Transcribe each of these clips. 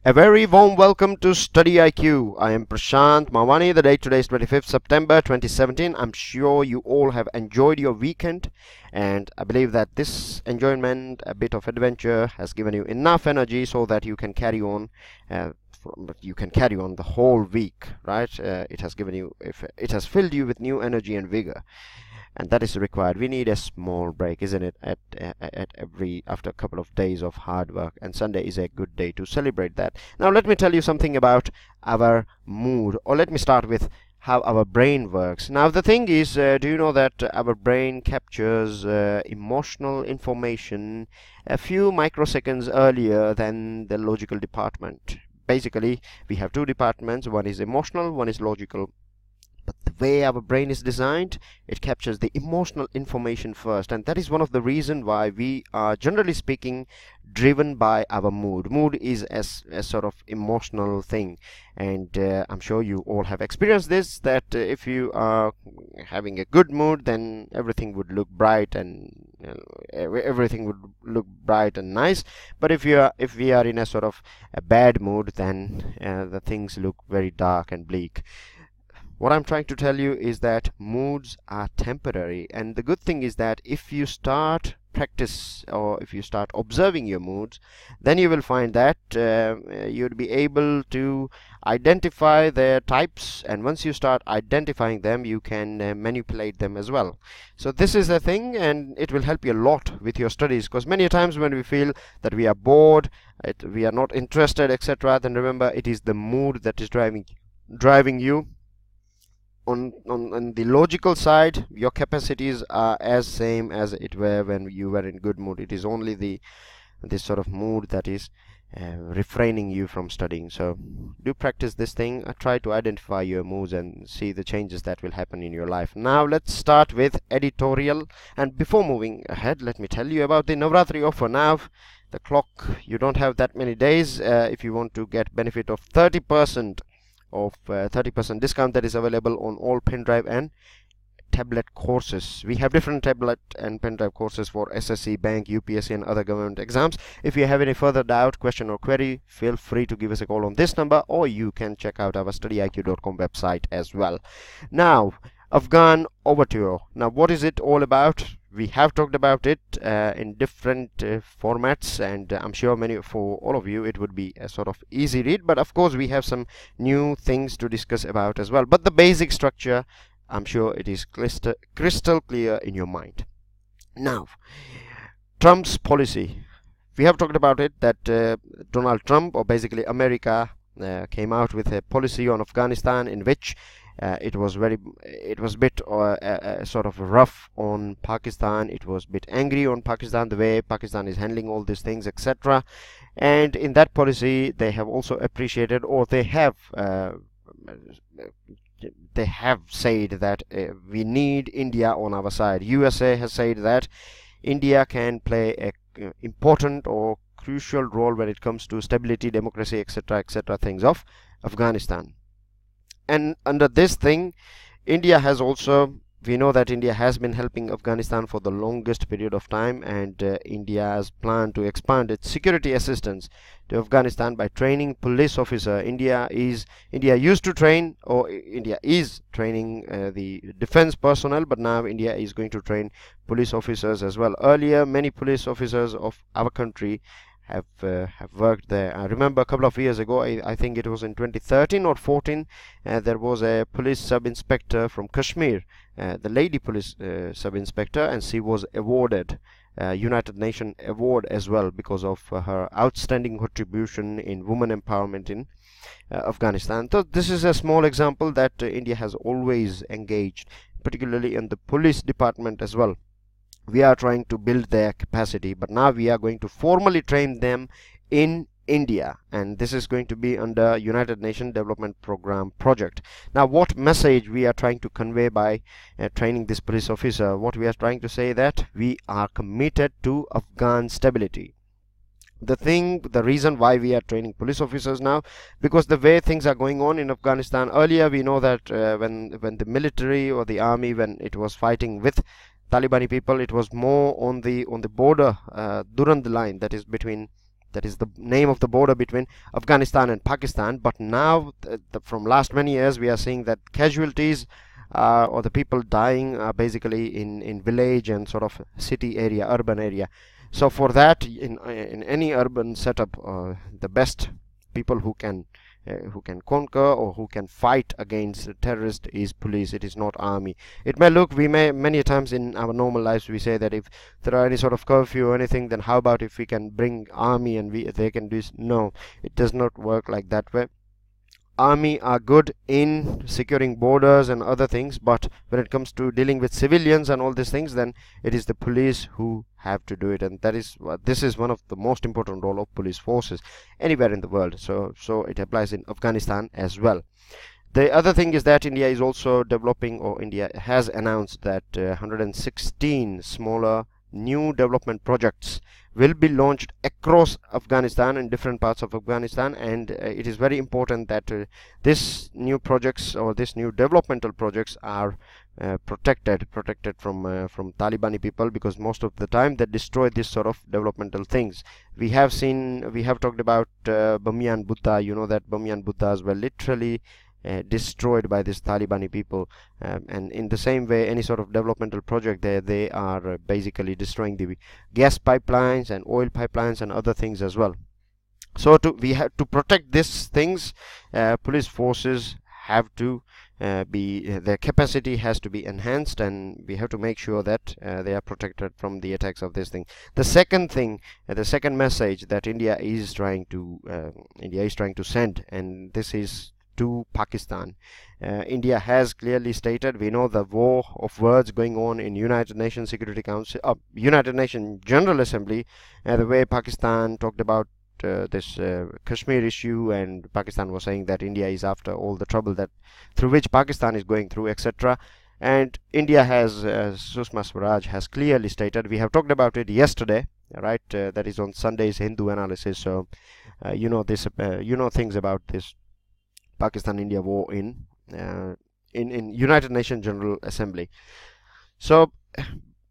A very warm welcome to StudyIQ. I am Prashant Mawani. The date today is 25th September 2017. I'm sure you all have enjoyed your weekend, and I believe that this enjoyment, a bit of adventure, has given you enough energy so that you can carry on. The whole week, right? It has given you, if it has filled you with new energy and vigor, and that is required. We need a small break, isn't it, after a couple of days of hard work, and Sunday is a good day to celebrate that. Now let me tell you something about our mood, or let me start with how our brain works. Now the thing is, do you know that our brain captures emotional information a few microseconds earlier than the logical department? Basically, we have two departments. One is emotional, one is logical. But the way our brain is designed, it captures the emotional information first, and that is one of the reasons why we are, generally speaking, driven by our mood. Mood is a sort of emotional thing, and I'm sure you all have experienced this, that if you are having a good mood, then everything would look bright and everything would look bright and nice. But if we are in a sort of a bad mood, then the things look very dark and bleak. What I'm trying to tell you is that moods are temporary, and the good thing is that if you start practice, or if you start observing your moods, then you will find that you'll be able to identify their types, and once you start identifying them, you can manipulate them as well. So this is a thing, and it will help you a lot with your studies, because many times when we feel that we are bored, we are not interested, etc., then remember, it is the mood that is driving you. On the logical side, your capacities are as same as it were when you were in good mood. It is only this sort of mood that is refraining you from studying. So do practice this thing. Try to identify your moods and see the changes that will happen in your life. Now let's start with editorial, and before moving ahead, let me tell you about the Navratri offer. Now the clock, you don't have that many days if you want to get benefit of 30% discount that is available on all pen drive and tablet courses. We have different tablet and pen drive courses for SSC, bank, UPSC and other government exams. If you have any further doubt, question or query, feel free to give us a call on this number, or you can check out our StudyIQ.com website as well. Now, Afghan Overture. Now what is it all about? We have talked about it in different formats, and I'm sure for all of you it would be a sort of easy read, but of course we have some new things to discuss about as well. But the basic structure, I'm sure it is crystal clear in your mind. Now, Trump's policy. We have talked about it, that Donald Trump, or basically America, came out with a policy on Afghanistan in which it was a bit sort of rough on Pakistan. It was a bit angry on Pakistan, the way Pakistan is handling all these things, etc. And in that policy, they have also appreciated, or they have said that we need India on our side. USA has said that India can play a important or crucial role when it comes to stability, democracy, etc., things of Afghanistan. And under this thing, India has also, we know that India has been helping Afghanistan for the longest period of time, and India has planned to expand its security assistance to Afghanistan by training police officers. India is training the defense personnel, but now India is going to train police officers as well. Earlier, many police officers of our country have worked there. I remember a couple of years ago, I think it was in 2013 or 14, there was a police sub-inspector from Kashmir, the lady police sub-inspector, and she was awarded United Nations award as well because of her outstanding contribution in women empowerment in Afghanistan. So this is a small example that India has always engaged, particularly in the police department as well. We are trying to build their capacity, but now we are going to formally train them in India, and this is going to be under United Nations Development Program project. Now what message we are trying to convey by training this police officer? What we are trying to say, that we are committed to Afghan stability. The reason why we are training police officers now, because the way things are going on in Afghanistan, earlier we know that when the military or the army, when it was fighting with Talibani people, it was more on the border, Durand line, that is between That is the name of the border between Afghanistan and Pakistan. But now, from last many years, we are seeing that casualties or the people dying are basically in village and sort of city area, urban area. So for that, in any urban setup, the best people who can conquer or who can fight against terrorists is police. It is not army. It may look, we may many times in our normal lives we say that if there are any sort of curfew or anything, then how about if we can bring army and they can do this? No, it does not work like that way. Army are good in securing borders and other things, but when it comes to dealing with civilians and all these things, then it is the police who have to do it, and this is one of the most important role of police forces anywhere in the world. So it applies in Afghanistan as well. The other thing is that India is also developing, or India has announced that 116 smaller new development projects will be launched across Afghanistan in different parts of Afghanistan, and it is very important that this new projects or this new developmental projects are protected from Talibani people, because most of the time they destroy this sort of developmental things. We have talked about Bamiyan Buddha. You know that Bamiyan Buddhas were literally destroyed by this Talibani people, and in the same way, any sort of developmental project they are basically destroying the gas pipelines and oil pipelines and other things as well. So we have to protect these things. Police forces have to their capacity has to be enhanced, and we have to make sure that they are protected from the attacks of this thing. The second thing, the second message that India is trying to send, and this is to Pakistan. India has clearly stated, we know the war of words going on in United Nations Security Council, United Nations General Assembly, the way Pakistan talked about this Kashmir issue, and Pakistan was saying that India is after all the trouble through which Pakistan is going through, etc. And India has, Sushma Swaraj has clearly stated, we have talked about it yesterday, right? That is on Sunday's Hindu analysis. So you know things about this Pakistan-India war in United Nations General Assembly. So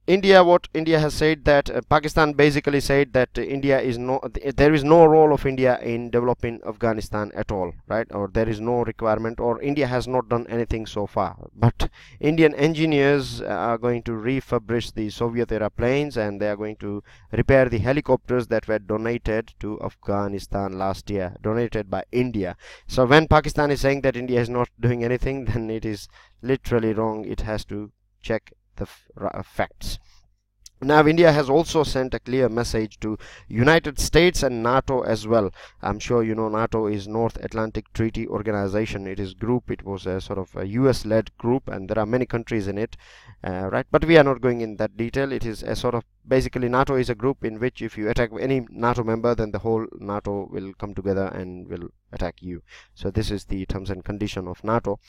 what India has said, that Pakistan basically said that there is no role of India in developing Afghanistan at all, right? Or there is no requirement, or India has not done anything so far. But Indian engineers are going to refurbish the Soviet era planes, and they are going to repair the helicopters that were donated to Afghanistan last year, donated by India. So when Pakistan is saying that India is not doing anything, then it is literally wrong. It has to check the facts. Now India has also sent a clear message to United States and NATO as well. I'm sure you know NATO is North Atlantic Treaty Organization. It was a sort of a US led group, and there are many countries in it, right? But we are not going in that detail. It is a sort of, basically NATO is a group in which if you attack any NATO member, then the whole NATO will come together and will attack you. So this is the terms and condition of NATO.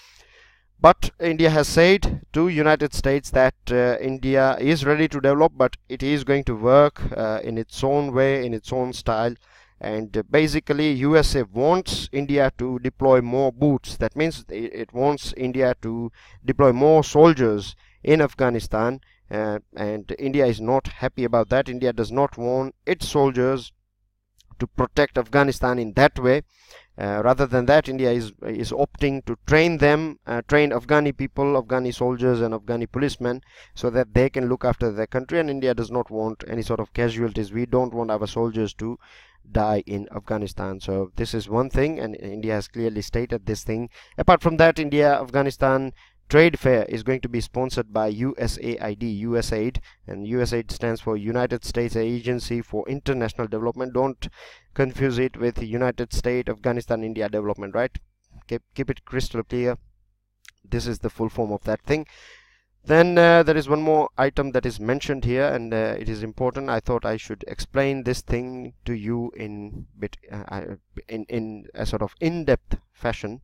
But India has said to United States that India is ready to develop, but it is going to work in its own way, in its own style. And basically USA wants India to deploy more boots. That means it wants India to deploy more soldiers in Afghanistan, and India is not happy about that. India does not want its soldiers to protect Afghanistan in that way. Rather than that, India is opting to train Afghani people, Afghani soldiers and Afghani policemen, so that they can look after their country. And India does not want any sort of casualties. We don't want our soldiers to die in Afghanistan. So this is one thing, and India has clearly stated this thing. Apart from that, India-Afghanistan trade fair is going to be sponsored by USAID, and USAID stands for United States Agency for International Development. Don't confuse it with United States Afghanistan India Development, right? Keep it crystal clear. This is the full form of that thing. Then there is one more item that is mentioned here, and it is important. I thought I should explain this thing to you in a sort of in-depth fashion.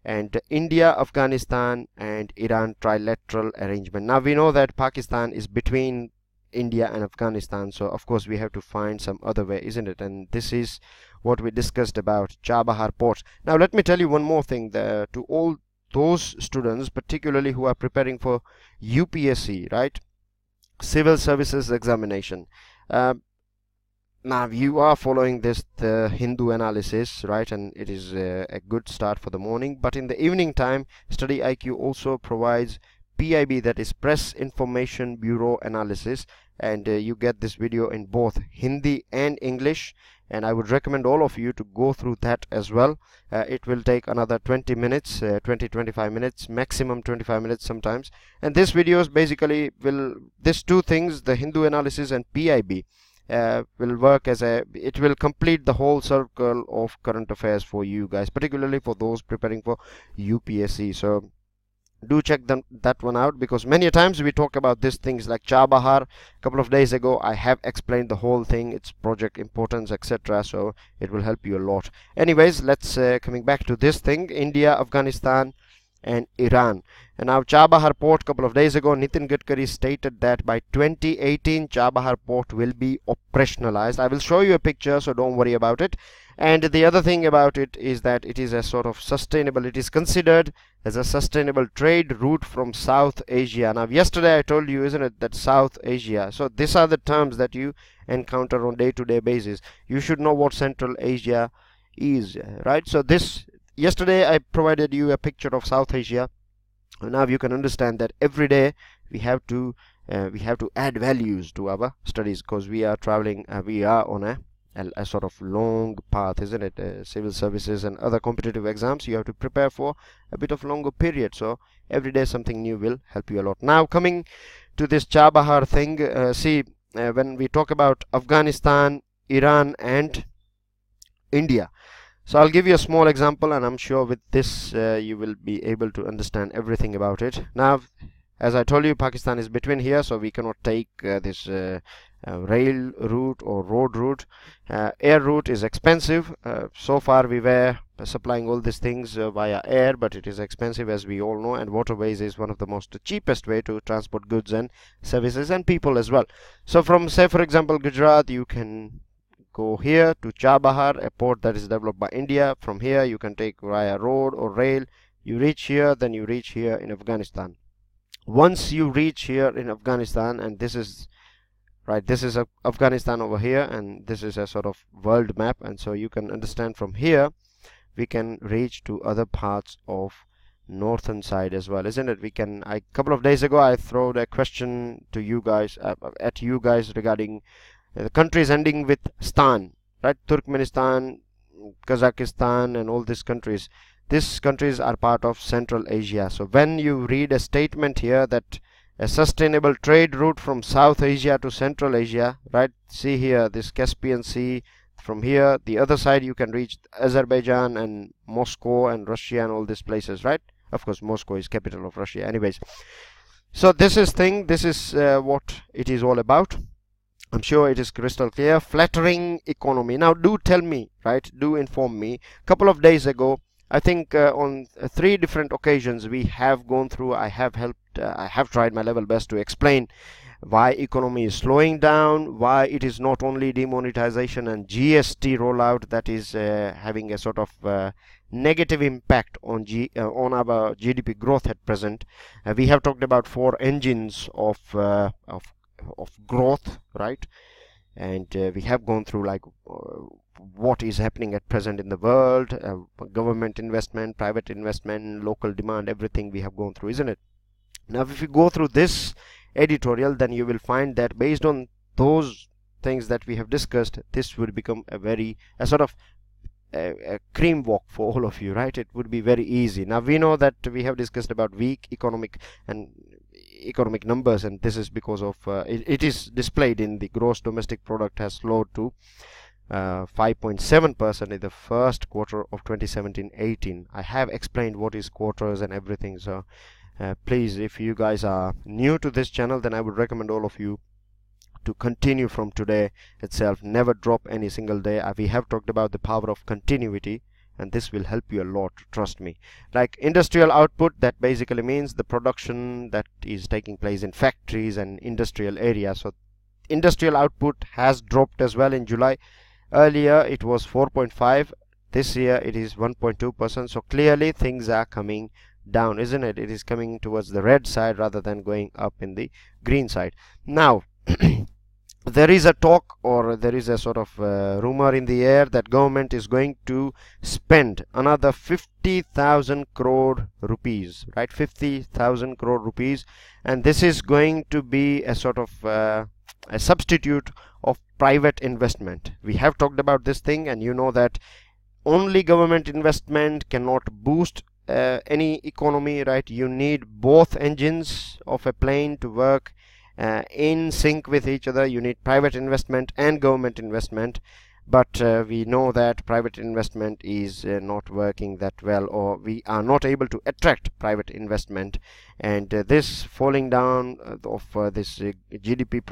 And India, Afghanistan and Iran trilateral arrangement. Now we know that Pakistan is between India and Afghanistan, so of course we have to find some other way, isn't it? And this is what we discussed about Chabahar port. Now let me tell you one more thing to all those students, particularly who are preparing for UPSC, right? Civil Services Examination. Now you are following the Hindu analysis, right, and it is a good start for the morning. But in the evening time, StudyIQ also provides PIB, that is Press Information Bureau analysis, and you get this video in both Hindi and English, and I would recommend all of you to go through that as well. It will take another 20 minutes, 20-25 minutes, maximum 25 minutes sometimes. And this video is basically these two things, the Hindu analysis and PIB, will work as it will complete the whole circle of current affairs for you guys, particularly for those preparing for UPSC. So do check that one out, because many times we talk about these things like Chabahar. A couple of days ago I have explained the whole thing, its project importance, etc. So it will help you a lot. Anyways, let's coming back to this thing, India, Afghanistan and Iran. And now Chabahar port, couple of days ago Nitin Gadkari stated that by 2018 Chabahar port will be operationalized. I will show you a picture, so don't worry about it. And the other thing about it is that it is a sort of sustainable, it is considered as a sustainable trade route from South Asia. Now yesterday I told you, isn't it, that South Asia, so these are the terms that you encounter on day-to-day basis. You should know what Central Asia is, right? So this, yesterday I provided you a picture of South Asia. Now you can understand that every day we have to add values to our studies, because we are traveling, we are on a sort of long path, isn't it? Civil services and other competitive exams, you have to prepare for a bit of longer period. So every day something new will help you a lot. Now coming to this Chabahar thing, when we talk about Afghanistan, Iran and India, so I'll give you a small example, and I'm sure with this you will be able to understand everything about it. Now, as I told you, Pakistan is between here, so we cannot take this rail route or road route. Air route is expensive. So far we were supplying all these things via air, but it is expensive, as we all know, and waterways is one of the most cheapest way to transport goods and services and people as well. So from, say for example, Gujarat, you can go here to Chabahar, a port that is developed by India. From here you can take via road or rail, you reach here, then you reach here in Afghanistan. Once you reach here in Afghanistan, and this is right, this is Afghanistan over here, and this is a sort of world map, and so you can understand from here we can reach to other parts of northern side as well, isn't it? We can, a couple of days ago I threw a question to you guys at you guys regarding the countries ending with Stan, right? Turkmenistan, Kazakhstan and all these countries. These countries are part of Central Asia. So when you read a statement here that a sustainable trade route from South Asia to Central Asia, right? See here, this Caspian Sea, from here the other side you can reach Azerbaijan and Moscow and Russia and all these places, right? Of course Moscow is capital of Russia. Anyways, so this is what it is all about. I'm sure it is crystal clear. Flattering economy. Now do tell me, right, do inform me. Couple of days ago, I think on 3 different occasions we have gone through, I have tried my level best to explain why economy is slowing down, why it is not only demonetization and GST rollout that is having a sort of negative impact on our GDP growth at present. We have talked about 4 engines of growth, right? And we have gone through like what is happening at present in the world, government investment, private investment, local demand, everything we have gone through, isn't it? Now if you go through this editorial, then you will find that based on those things that we have discussed, this would become a sort of a cream walk for all of you, right? It would be very easy. Now we know that we have discussed about weak economic numbers, and this is because of it is displayed in the gross domestic product has slowed to 5.7% in the first quarter of 2017-18. I have explained what is quarters and everything, so please, if you guys are new to this channel, then I would recommend all of you to continue from today itself. Never drop any single day. We have talked about the power of continuity, and this will help you a lot, trust me. Like industrial output, that basically means the production that is taking place in factories and industrial areas. So industrial output has dropped as well in July. Earlier it was 4.5, this year it is 1.2%. so clearly things are coming down, isn't it? It is coming towards the red side rather than going up in the green side. Now there is a talk, or there is a sort of rumor in the air that government is going to spend another 50,000 crore rupees, right? 50,000 crore rupees, and this is going to be a sort of a substitute of private investment. We have talked about this thing, and you know that only government investment cannot boost any economy, right? You need both engines of a plane to work in sync with each other. You need private investment and government investment, but we know that private investment is not working that well, or we are not able to attract private investment, and this falling down of this GDP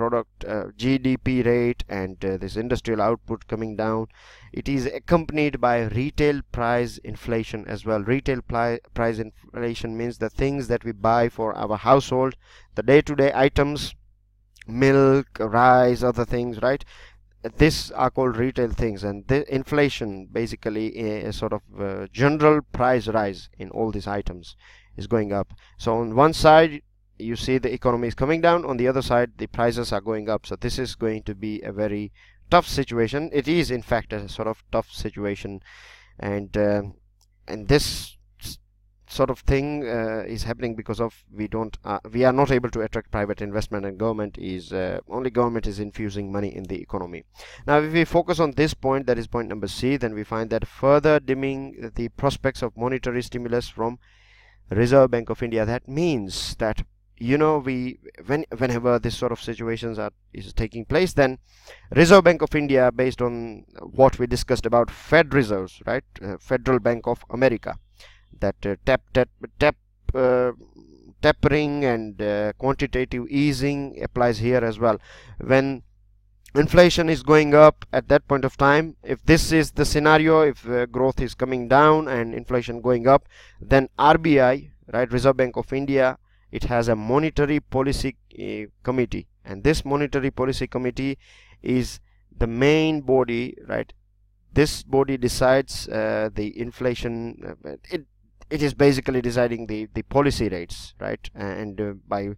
rate, and this industrial output coming down, it is accompanied by retail price inflation as well. Retail price inflation means the things that we buy for our household, the day-to-day items, milk, rice, other things, right? These are called retail things, and the inflation, basically a sort of general price rise in all these items, is going up. So on one side you see the economy is coming down, on the other side the prices are going up. So this is going to be a very tough situation. It is in fact a sort of tough situation, and this sort of thing is happening because of we are not able to attract private investment, and government is only government is infusing money in the economy. Now if we focus on this point, that is point number C, then we find that further dimming the prospects of monetary stimulus from Reserve Bank of India. That means that, you know, whenever this sort of situations is taking place, then Reserve Bank of India, based on what we discussed about Fed reserves, right, Federal Bank of America, that tapering and quantitative easing applies here as well. When inflation is going up at that point of time, if this is the scenario, if growth is coming down and inflation going up, then RBI, right, Reserve Bank of India, it has a monetary policy committee, and this monetary policy committee is the main body, right? This body decides the inflation. It is basically deciding the policy rates, right? And by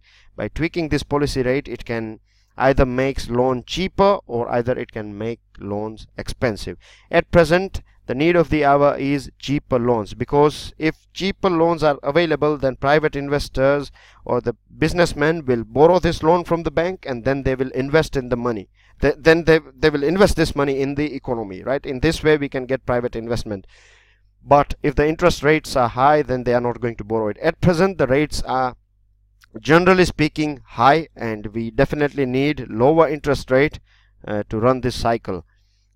tweaking this policy rate, it can either makes loan cheaper, or either it can make loans expensive. At present, the need of the hour is cheaper loans, because if cheaper loans are available, then private investors or the businessmen will borrow this loan from the bank, and then they will invest in the money. Then they will invest this money in the economy, right? In this way we can get private investment. But if the interest rates are high, then they are not going to borrow it. At present, the rates are, generally speaking, high, and we definitely need lower interest rate to run this cycle.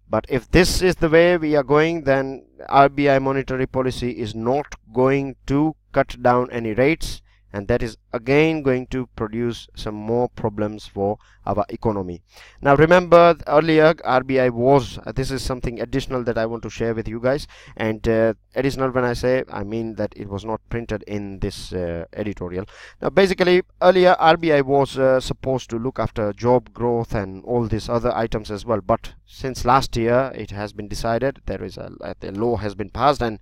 But if this is the way we are going, then RBI monetary policy is not going to cut down any rates, and that is again going to produce some more problems for our economy. Now remember, earlier RBI was, this is something additional that I want to share with you guys, and additional, when I say, I mean that it was not printed in this editorial. Now basically, earlier RBI was supposed to look after job growth and all these other items as well, but since last year it has been decided, there is a law has been passed, and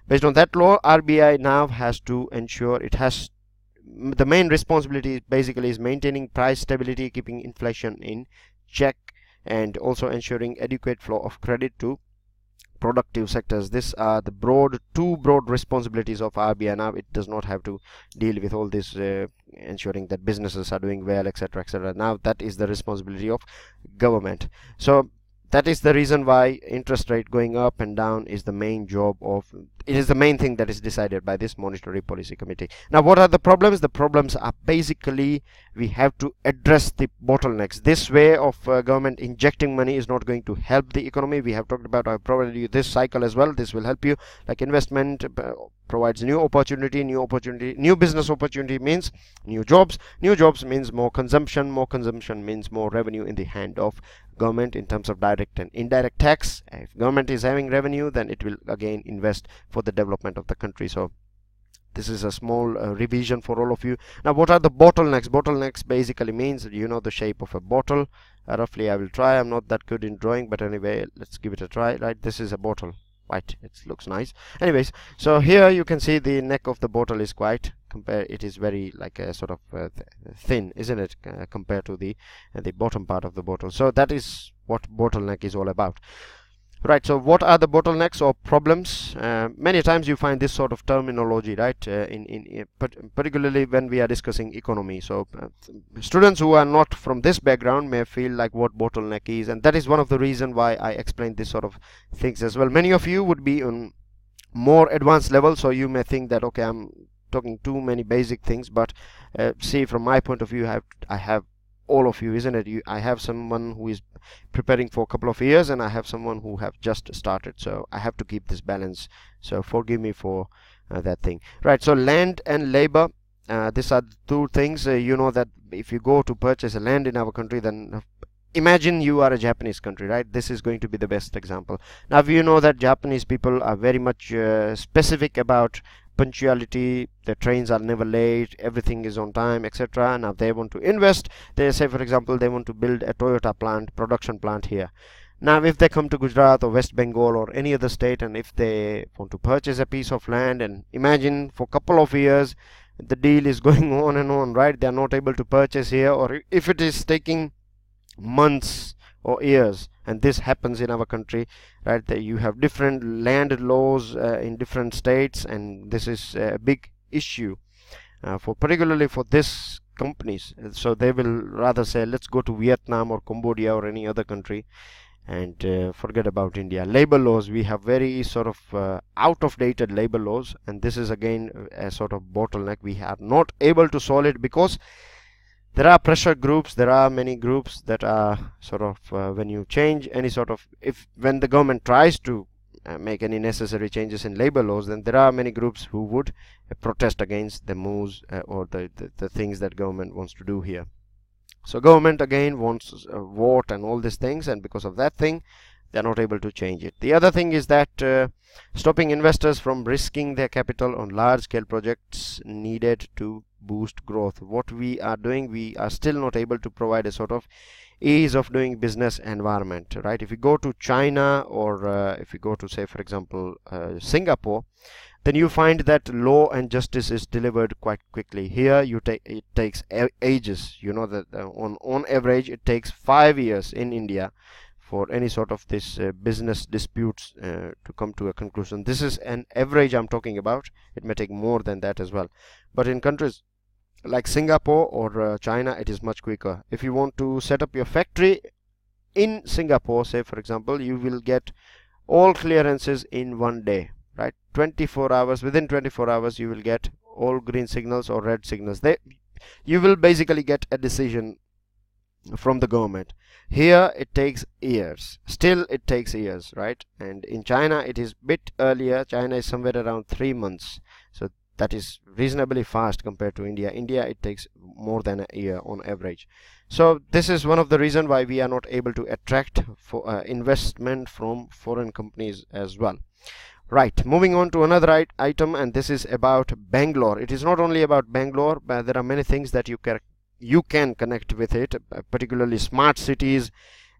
based on that law, RBI now has to ensure, it has the main responsibility basically is maintaining price stability, keeping inflation in check, and also ensuring adequate flow of credit to productive sectors. These are the two broad responsibilities of RBI. Now it does not have to deal with all this ensuring that businesses are doing well, etc., etc. Now that is the responsibility of government. So that is the reason why interest rate going up and down is the main job of, it is the main thing that is decided by this monetary policy committee. Now what are the problems? The problems are basically, we have to address the bottlenecks. This way of government injecting money is not going to help the economy. We have talked about, I have provided you this cycle as well. This will help you, like investment provides new opportunity, new business opportunity means new jobs means more consumption means more revenue in the hand of government in terms of direct and indirect tax. If government is having revenue, then it will again invest for the development of the country. So this is a small revision for all of you. Now what are the bottlenecks? Bottlenecks basically means, you know, the shape of a bottle. Roughly I will try, I'm not that good in drawing, but anyway, let's give it a try. Right, this is a bottle, right? It looks nice. Anyways, so here you can see the neck of the bottle is quite it is very like a sort of thin, isn't it, compared to the bottom part of the bottle. So that is what bottleneck is all about. Right, so what are the bottlenecks or problems? Many times you find this sort of terminology, right, particularly when we are discussing economy. So students who are not from this background may feel like what bottleneck is, and that is one of the reasons why I explained this sort of things as well. Many of you would be on more advanced level, so you may think that, okay, I'm talking too many basic things, but see, from my point of view, I have all of you, isn't it? I have someone who is preparing for a couple of years, and I have someone who have just started, so I have to keep this balance, so forgive me for that thing. Right, so land and labor, these are two things. You know that if you go to purchase a land in our country, then imagine you are a Japanese country, right? This is going to be the best example. Now you know that Japanese people are very much specific about punctuality. The trains are never late, everything is on time, etc. Now they want to invest. They say, for example, they want to build a Toyota plant, production plant here. Now if they come to Gujarat or West Bengal or any other state, and if they want to purchase a piece of land, and imagine for a couple of years the deal is going on and on, right? They are not able to purchase here, or if it is taking months or years, and this happens in our country, right? That you have different land laws in different states, and this is a big issue for particularly for this companies. So they will rather say, let's go to Vietnam or Cambodia or any other country, and forget about India. Labor laws, we have very sort of out of dated labor laws, and this is again a sort of bottleneck. We are not able to solve it because there are pressure groups. There are many groups that are sort of when you change any sort of, when the government tries to make any necessary changes in labor laws, then there are many groups who would protest against the moves or the things that government wants to do here. So government again wants vote and all these things, and because of that thing they are not able to change it. The other thing is that stopping investors from risking their capital on large scale projects needed to boost growth. What we are doing, we are still not able to provide a sort of ease of doing business environment, right? If you go to China or if you go to, say, for example, Singapore, then you find that law and justice is delivered quite quickly. Here it takes ages. You know that on average it takes 5 years in India for any sort of this business disputes to come to a conclusion. This is an average I'm talking about. It may take more than that as well, but in countries like Singapore or China, it is much quicker. If you want to set up your factory in Singapore, say for example, you will get all clearances in 1 day, right? 24 hours, within 24 hours you will get all green signals or red signals. You will basically get a decision from the government. Here it takes years. Still it takes years, right? And in China it is bit earlier. China is somewhere around 3 months. So that is reasonably fast compared to India. India, it takes more than a year on average. So this is one of the reasons why we are not able to attract for investment from foreign companies as well. Right, moving on to another item, and this is about Bangalore. It is not only about Bangalore, but there are many things that you can connect with it, particularly smart cities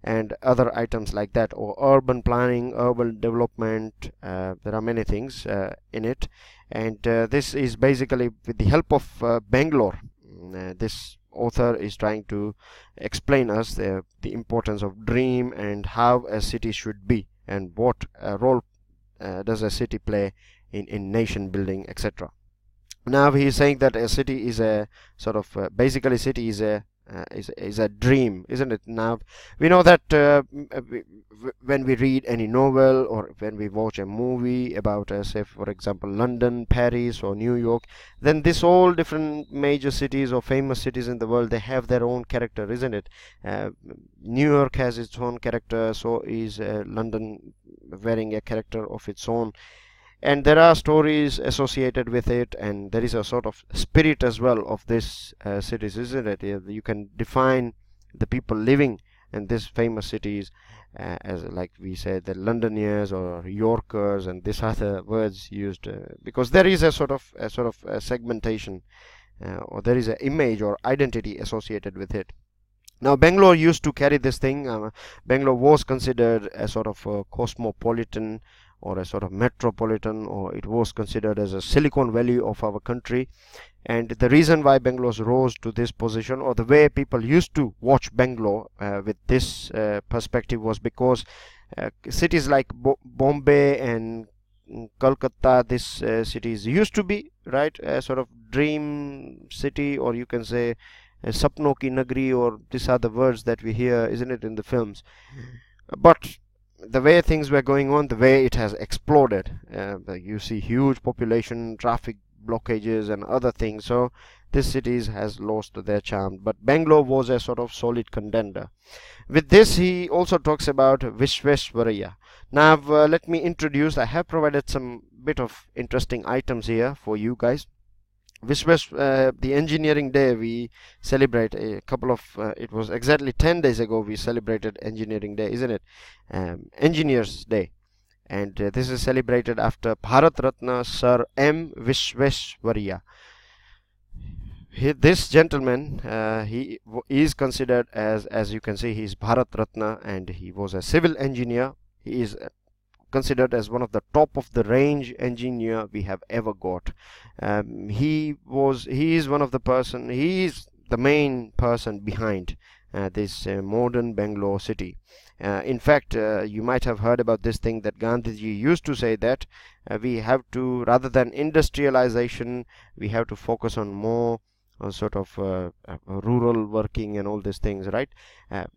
and other items like that, or urban planning, urban development. There are many things in it, and this is basically with the help of Bangalore. This author is trying to explain us the importance of dream and how a city should be, and what role does a city play in nation building, etc. Now he is saying that a city is a sort of basically city is a dream, isn't it? Now we know that when we read any novel or when we watch a movie about say for example London, Paris or New York, then this all different major cities or famous cities in the world, they have their own character, isn't it? New York has its own character, so is London wearing a character of its own, and there are stories associated with it, and there is a sort of spirit as well of this cities, isn't it? You can define the people living in these famous cities as, like we say, the Londoners or Yorkers, and these are the words used because there is a sort of segmentation or there is an image or identity associated with it. Now Bangalore used to carry this thing. Bangalore was considered a sort of cosmopolitan or a sort of metropolitan, or it was considered as a Silicon Valley of our country. And the reason why Bangalore rose to this position, or the way people used to watch Bangalore with this perspective, was because cities like Bombay and Kolkata, these cities used to be, right, a sort of dream city, or you can say Sapno ki Nagri, or these are the words that we hear, isn't it, in the films. But the way things were going on, the way it has exploded, you see huge population, traffic blockages and other things, so this cities has lost their charm. But Bangalore was a sort of solid contender. With this, he also talks about Vishveshwaraya. Now let me introduce, I have provided some bit of interesting items here for you guys. The engineering day we celebrate a couple of it was exactly 10 days ago we celebrated engineering day, isn't it? Engineers Day. And this is celebrated after Bharat Ratna Sir M. Vishveshwaraya. This gentleman, he is considered as you can see, he is Bharat Ratna, and he was a civil engineer. He is considered as one of the top of the range engineer we have ever got. He is one of the person, he is the main person behind this modern Bangalore city. In fact, you might have heard about this thing that Gandhiji used to say, that we have to, rather than industrialization, we have to focus on more sort of rural working and all these things, right?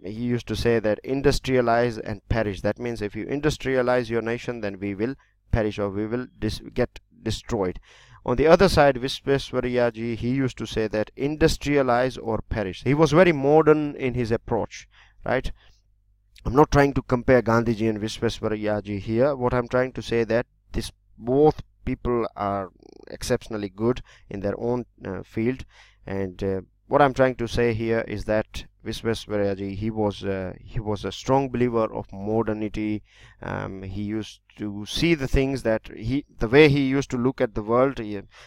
He used to say that industrialize and perish. That means if you industrialize your nation, then we will perish, or we will get destroyed. On the other side, Vishveshwaraya ji, he used to say that industrialize or perish. He was very modern in his approach, right? I'm not trying to compare Gandhiji and Vishveshwaraya ji here. What I'm trying to say that this both people are exceptionally good in their own field. And what I'm trying to say here is that Vishveshwaraya ji, he was a strong believer of modernity. He used to see the things that the way he used to look at the world.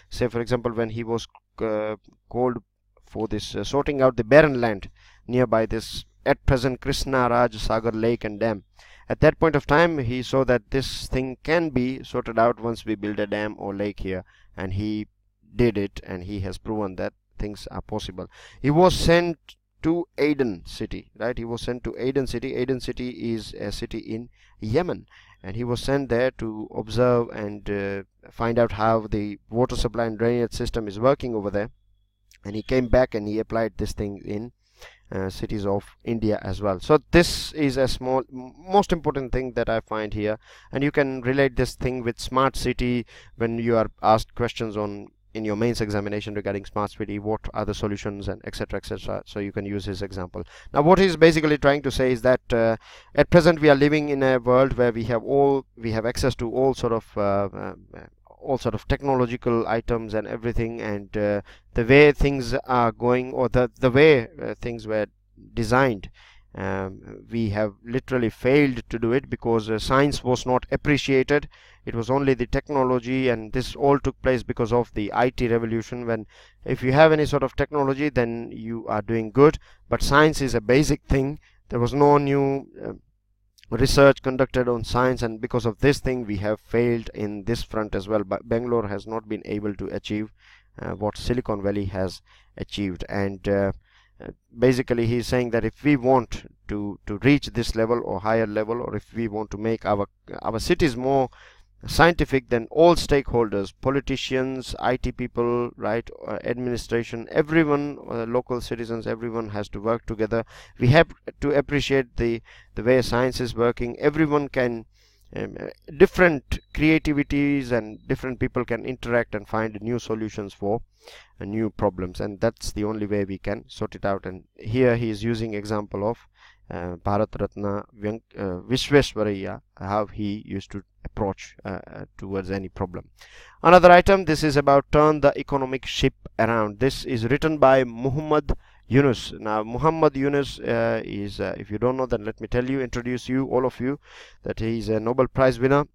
Say for example, when he was called for this sorting out the barren land nearby this at present Krishna Raj Sagar Lake and Dam. At that point of time, he saw that this thing can be sorted out once we build a dam or lake here, and he did it, and he has proven that things are possible. He was sent to Aden city, right? He was sent to Aden city. Aden city is a city in Yemen, and he was sent there to observe and find out how the water supply and drainage system is working over there. And he came back and he applied this thing in cities of India as well. So this is a most important thing that I find here, and you can relate this thing with smart city when you are asked questions in your mains examination regarding smart city, what are the solutions, and etc, etc. So you can use his example. Now what he's basically trying to say is that at present we are living in a world where we have access to all sort of technological items and everything, and the way things are going, or the way things were designed, we have literally failed to do it because science was not appreciated. It was only the technology, and this all took place because of the IT revolution. When if you have any sort of technology, then you are doing good, but science is a basic thing. There was no new research conducted on science, and because of this thing we have failed in this front as well. But Bangalore has not been able to achieve what Silicon Valley has achieved. And basically he's saying that if we want to reach this level or higher level, or if we want to make our cities more scientific, then all stakeholders, politicians, IT people, right, administration, everyone, local citizens, everyone has to work together. We have to appreciate the way science is working. Everyone can different creativities and different people can interact and find new solutions for new problems, and that's the only way we can sort it out. And here he is using example of Bharat Ratna Vishveshwaraya, how he used to approach towards any problem. Another item, this is about turn the economic ship around. This is written by Muhammad Yunus. Now Muhammad Yunus is, if you don't know, then let me introduce you, all of you, that he is a Nobel Prize winner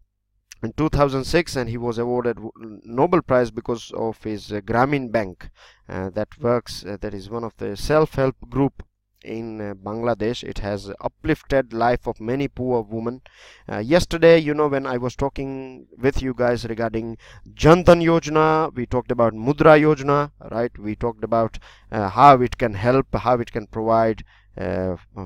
in 2006, and he was awarded Nobel Prize because of his Grameen Bank that works, that is one of the self-help group in Bangladesh. It has uplifted life of many poor women. Yesterday, you know, when I was talking with you guys regarding Jan Dhan Yojana, we talked about Mudra Yojana, right? We talked about how it can help, how it can provide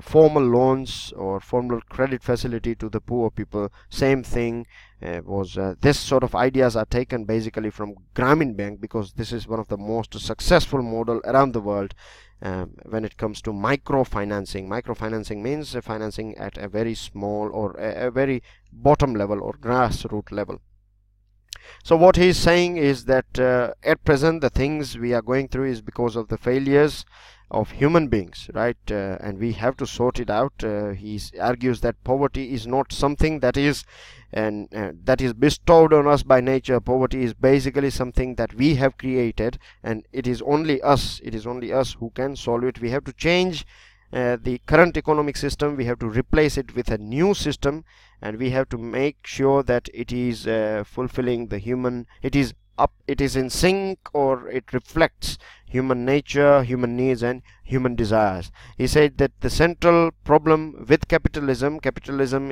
formal loans or formal credit facility to the poor people. Same thing was this sort of ideas are taken basically from Grameen Bank, because this is one of the most successful model around the world when it comes to microfinancing. Microfinancing means financing at a very small or a very bottom level or grassroots level. So what he's saying is that at present the things we are going through is because of the failures of human beings, right? And we have to sort it out. He argues that poverty is not something that is that is bestowed on us by nature. Poverty is basically something that we have created, and it is only us who can solve it. We have to change the current economic system. We have to replace it with a new system, and we have to make sure that it is fulfilling the human, it is in sync, or it reflects human nature, human needs and human desires. He said that the central problem with capitalism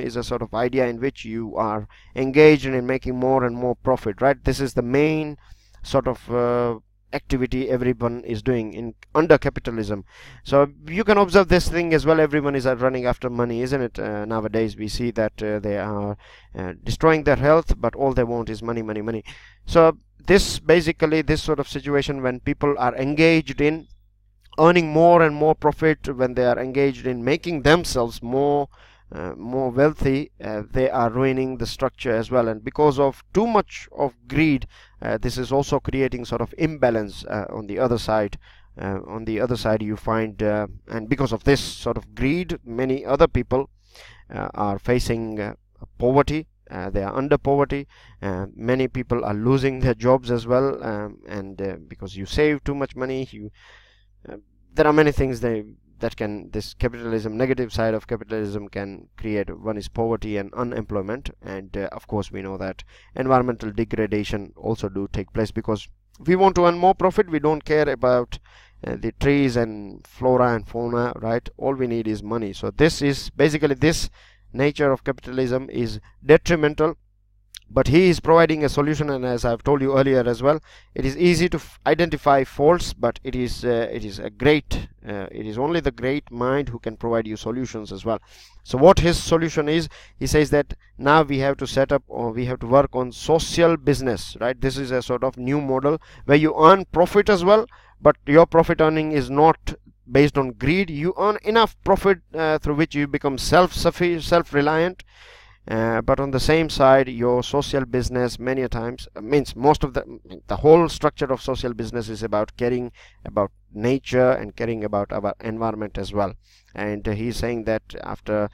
is a sort of idea in which you are engaged in making more and more profit, right? This is the main sort of activity everyone is doing under capitalism. So you can observe this thing as well. Everyone is running after money, isn't it? Nowadays we see that they are destroying their health, but all they want is money. So this basically, this sort of situation, when people are engaged in earning more and more profit, when they are engaged in making themselves more wealthy, they are ruining the structure as well. And because of too much of greed, this is also creating sort of imbalance on the other side. You find and because of this sort of greed, many other people are facing poverty. They are under poverty. Many people are losing their jobs as well, and because you save too much money, there are many things that can, this capitalism, negative side of capitalism can create. One is poverty and unemployment, and of course we know that environmental degradation also do take place, because we want to earn more profit. We don't care about the trees and flora and fauna, right? All we need is money. So this is basically, this nature of capitalism is detrimental, but he is providing a solution. And as I've told you earlier as well, it is easy to identify faults, but it is only the great mind who can provide you solutions as well. So what his solution is, he says that now we have to set up, or we have to work on social business, right? This is a sort of new model where you earn profit as well, but your profit earning is not based on greed. You earn enough profit through which you become self-sufficient, self-reliant, but on the same side, your social business many a times means most of the whole structure of social business is about caring about nature and caring about our environment as well. And he's saying that after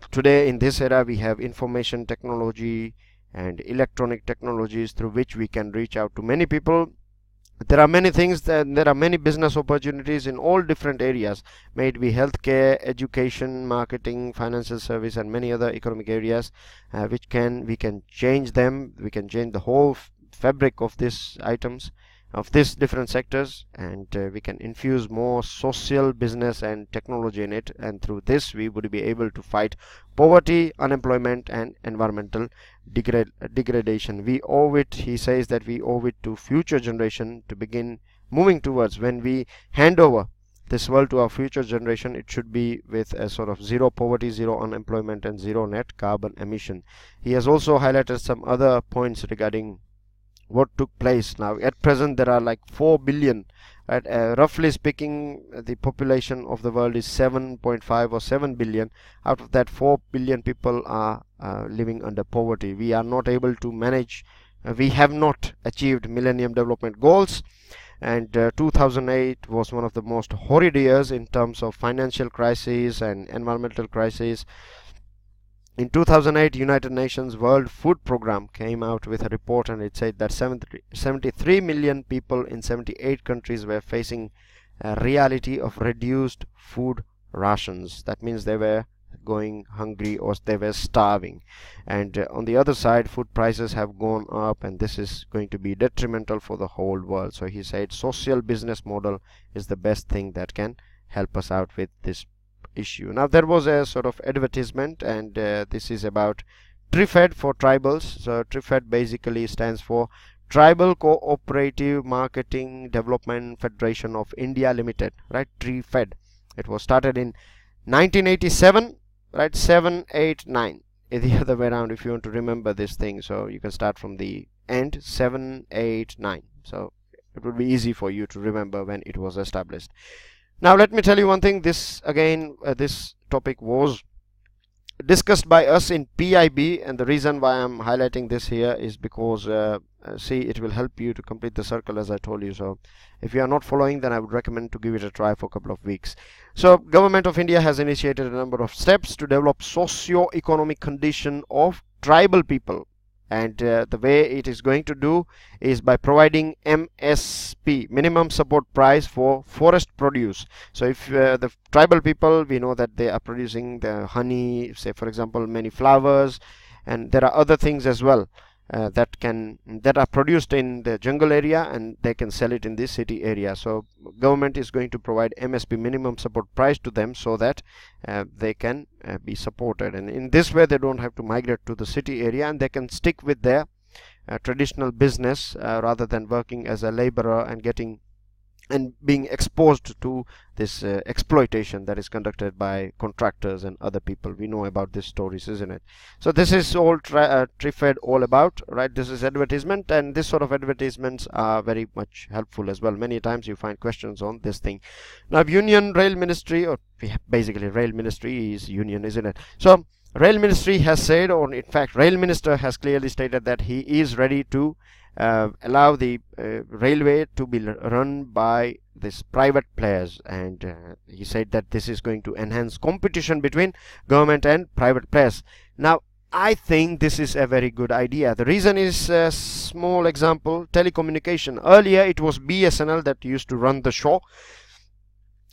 today, in this era, we have information technology and electronic technologies through which we can reach out to many people. There are many things, there are many business opportunities in all different areas, may it be healthcare, education, marketing, financial service, and many other economic areas, we can change them. We can change the whole fabric of these items, of these different sectors, and we can infuse more social business and technology in it, and through this we would be able to fight poverty, unemployment and environmental degradation. We owe it, he says, that we owe it to future generation to begin moving towards. When we hand over this world to our future generation, it should be with a sort of zero poverty, zero unemployment and zero net carbon emission. He has also highlighted some other points regarding what took place. Now at present there are like 4 billion, right? Roughly speaking, the population of the world is 7.5 or 7 billion. Out of that, 4 billion people are living under poverty. We are not able to manage, we have not achieved Millennium Development Goals, and 2008 was one of the most horrid years in terms of financial crisis and environmental crisis. In 2008, United Nations World Food Program came out with a report, and it said that 73 million people in 78 countries were facing a reality of reduced food rations. That means they were going hungry or they were starving. And on the other side, food prices have gone up, and this is going to be detrimental for the whole world. So he said social business model is the best thing that can help us out with this issue. Now there was a sort of advertisement, and this is about TRIFED for tribals. So TRIFED basically stands for Tribal Cooperative Marketing Development Federation of India Limited, right? TRIFED. It was started in 1987, right? 789. The other way around if you want to remember this thing. So you can start from the end, 789. So it would be easy for you to remember when it was established. Now let me tell you one thing. This again, this topic was discussed by us in PIB, and the reason why I'm highlighting this here is because see, it will help you to complete the circle, as I told you. So if you are not following, then I would recommend to give it a try for a couple of weeks. So Government of India has initiated a number of steps to develop socio-economic condition of tribal people, and the way it is going to do is by providing MSP, minimum support price, for forest produce. So if the tribal people, we know that they are producing the honey, say for example many flowers, and there are other things as well that are produced in the jungle area, and they can sell it in this city area. So government is going to provide MSP, minimum support price, to them, so that they can be supported, and in this way they don't have to migrate to the city area, and they can stick with their traditional business rather than working as a laborer and being exposed to this exploitation that is conducted by contractors and other people. We know about these stories, isn't it? So this is all TRIFED all about, right? This is advertisement, and this sort of advertisements are very much helpful as well. Many times you find questions on this thing. Now Union Rail Ministry, or basically Rail Ministry is union, isn't it? So Rail Ministry has said, or in fact Rail Minister has clearly stated that he is ready to allow the railway to be run by this private players, and he said that this is going to enhance competition between government and private players. Now I think this is a very good idea. The reason is a small example: telecommunication. Earlier it was BSNL that used to run the show,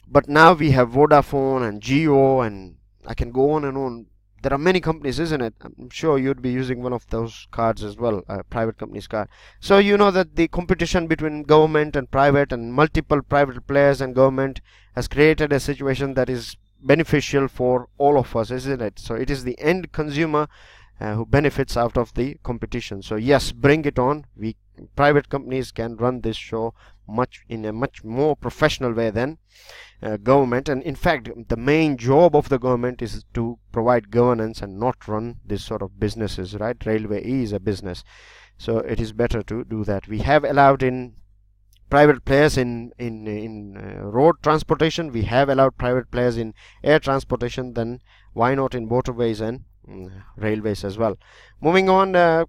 but now we have Vodafone and Jio, and I can go on and on. There are many companies, isn't it? I'm sure you'd be using one of those cards as well, a private company's card. So you know that the competition between government and private, and multiple private players and government, has created a situation that is beneficial for all of us, isn't it? So it is the end consumer who benefits out of the competition. So yes, bring it on. Private companies can run this show in a much more professional way than government, and in fact the main job of the government is to provide governance and not run this sort of businesses, right? Railway is a business, so it is better to do that. We have allowed in private players in road transportation, we have allowed private players in air transportation, then why not in waterways and railways as well? Moving on,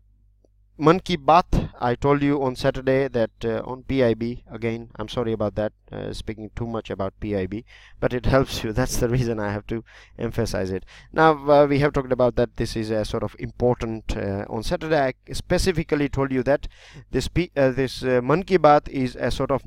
Man Ki Baat, I told you on Saturday that on PIB, again I'm sorry about that, speaking too much about PIB, but it helps you. That's the reason I have to emphasize it. Now we have talked about that this is a sort of important. On Saturday I specifically told you that this Man Ki Baat is a sort of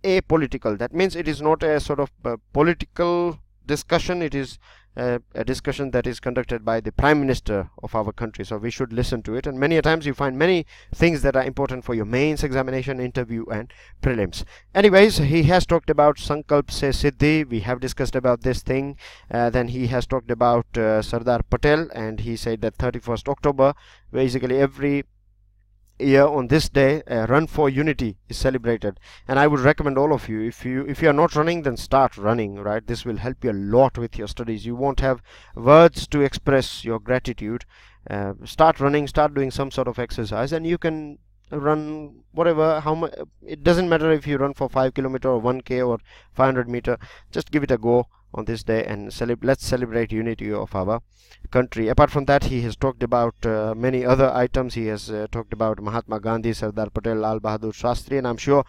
apolitical. That means it is not a sort of political discussion. It is a discussion that is conducted by the Prime Minister of our country, so we should listen to it. And many a times you find many things that are important for your mains examination, interview and prelims. Anyways, he has talked about Sankalp Se Siddhi. We have discussed about this thing. Then he has talked about Sardar Patel, and he said that 31st October, basically every year on this day, Run for Unity is celebrated, and I would recommend all of you, if you are not running, then start running, right? This will help you a lot with your studies. You won't have words to express your gratitude. Start running, start doing some sort of exercise, and you can run whatever, how much, it doesn't matter if you run for 5 km or 1k or 500 meter. Just give it a go on this day, and let's celebrate unity of our country. Apart from that, he has talked about many other items. He has talked about Mahatma Gandhi, Sardar Patel, Lal Bahadur Shastri, and I'm sure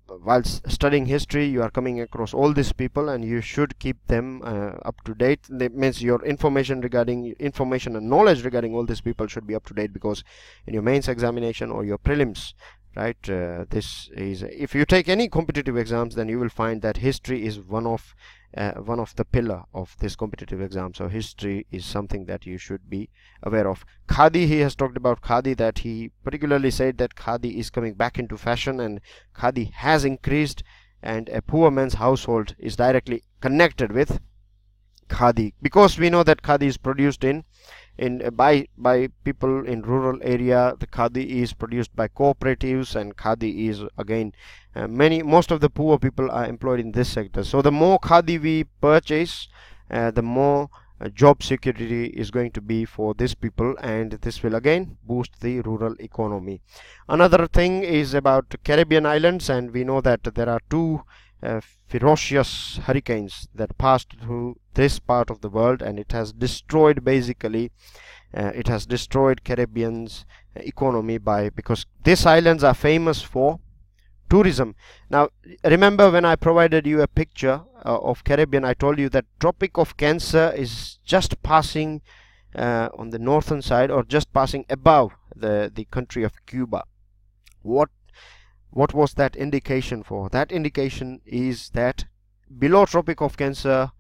whilst studying history you are coming across all these people, and you should keep them up to date. That means your information and knowledge regarding all these people should be up to date, because in your mains examination or your prelims, right, this is, if you take any competitive exams, then you will find that history is one of the pillar of this competitive exam. So history is something that you should be aware of. Khadi, he has talked about Khadi, that he particularly said that Khadi is coming back into fashion, and Khadi has increased, and a poor man's household is directly connected with khadi, because we know that khadi is produced by people in rural area. The khadi is produced by cooperatives, and khadi is again most of the poor people are employed in this sector. So the more khadi we purchase, the more job security is going to be for these people, and this will again boost the rural economy. Another thing is about Caribbean islands, and we know that there are two ferocious hurricanes that passed through this part of the world, and it has destroyed basically it has destroyed Caribbean's economy because these islands are famous for tourism. Now remember, when I provided you a picture of Caribbean, I told you that Tropic of Cancer is just passing on the northern side, or just passing above the country of Cuba. What was that indication for? That indication is that below Tropic of Cancer,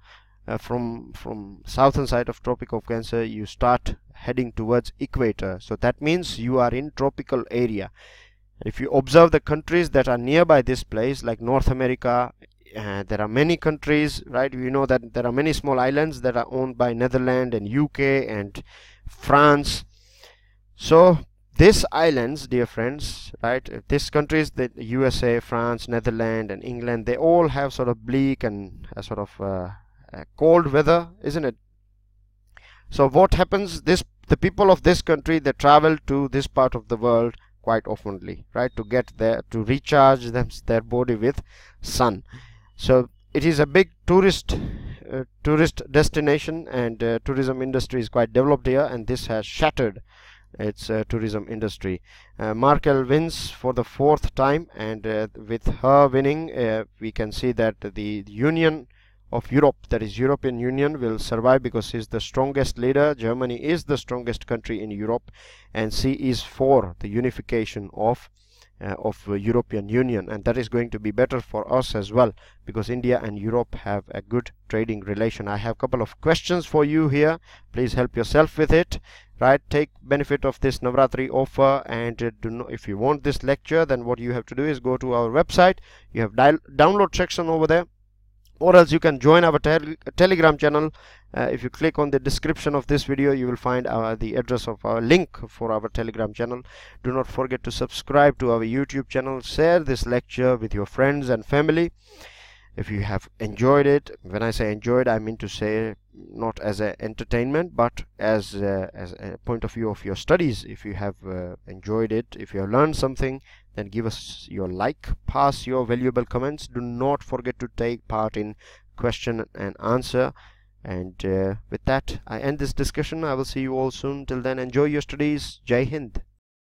from southern side of Tropic of Cancer, you start heading towards equator. So that means you are in tropical area. If you observe the countries that are nearby this place, like North America, there are many countries, right? We know that there are many small islands that are owned by Netherlands and UK and France. So these islands, dear friends, right, these countries, the USA, France, Netherlands and England, they all have sort of bleak and sort of cold weather, isn't it? So what happens, the people of this country, they travel to this part of the world quite oftenly, right, to get there, to recharge their body with sun. So it is a big tourist destination, and tourism industry is quite developed here, and this has shattered its tourism industry. Merkel wins for the 4th time, and with her winning, we can see that the Union of Europe, that is European Union, will survive because she is the strongest leader. Germany is the strongest country in Europe, and she is for the unification of European Union, and that is going to be better for us as well, because India and Europe have a good trading relation. I have a couple of questions for you here. Please help yourself with it, right? Take benefit of this Navratri offer, and if you want this lecture, then what you have to do is go to our website. You have download section over there, or else you can join our Telegram channel. If you click on the description of this video, you will find the address of our link for our Telegram channel. Do not forget to subscribe to our YouTube channel. Share this lecture with your friends and family. If you have enjoyed it, when I say enjoyed, I mean to say not as an entertainment, but as a point of view of your studies. If you have enjoyed it, if you have learned something, then give us your like, pass your valuable comments. Do not forget to take part in question and answer. And with that, I end this discussion. I will see you all soon. Till then, enjoy your studies. Jai Hind.